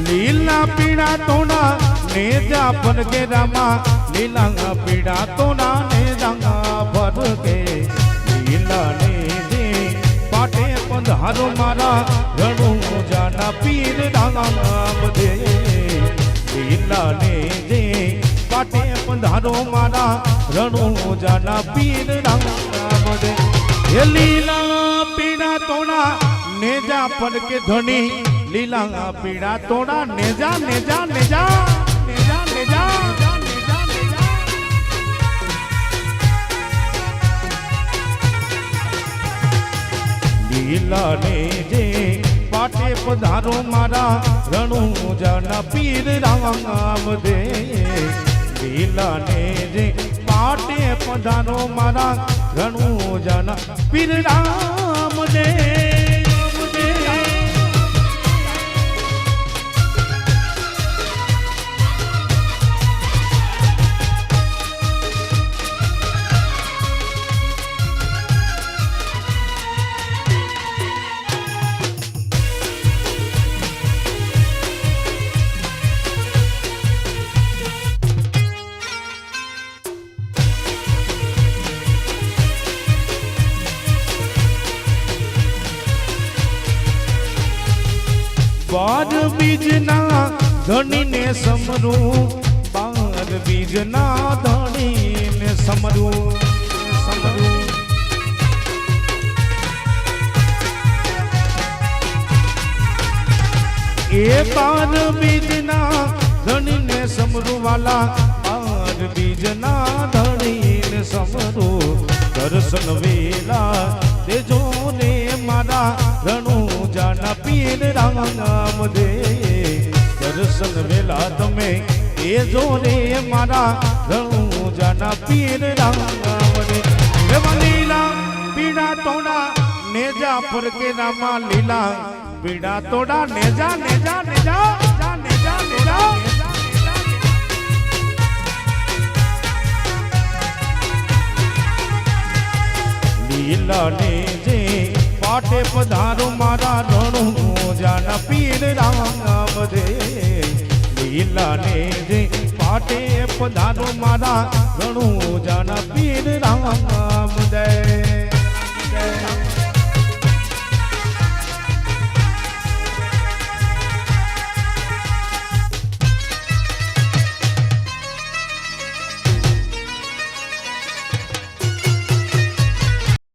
લીલા પીડા તોડા ને જા પર કે રામા લીલા પીડા તોડા ને જાંગા ભર કે લીલા ને જે પાટે પધારો મારા રણુ જાના પીર રામ દે લીલા ને જે પાટે પધારો મારા રણુ જાના પીર રામ દે એ લીલા પીડા તોડા નેજા પર કે ધણી લીલા પીડા તોડા નેજા નેજા નેજા નેજા નેજા લીલા ને જે પાટે પધારો મારા રણુ જાના પીર રામ દે લીલા ને જે પાટે પધારો મારા રણુ જાના પીર રામ દે બાર બીજના ધણીને સમરું બાર બીજના ધણીને સમરું સમરું એ બાર બીજના ધણીને સમરું વાલા બાર બીજના ધણીને સમરું દર્શન વેલા દેજો ને મારા રણુ જાના પીર રામ દે દર્શન વેલા તમે એ જો રે મારા રણુ જાના પીર રામ દે લીલા પીડા તોડા નેજા પર કે રામા લીલા પીડા તોડા નેજા નેજા નેજા નેજા નેજા લીલા ને જે પાટે પધારો મારા રણુ જાના પીર રામ દે લીલા ને જે પાટે પધારો મારા રણુ જાના પીર રામ દે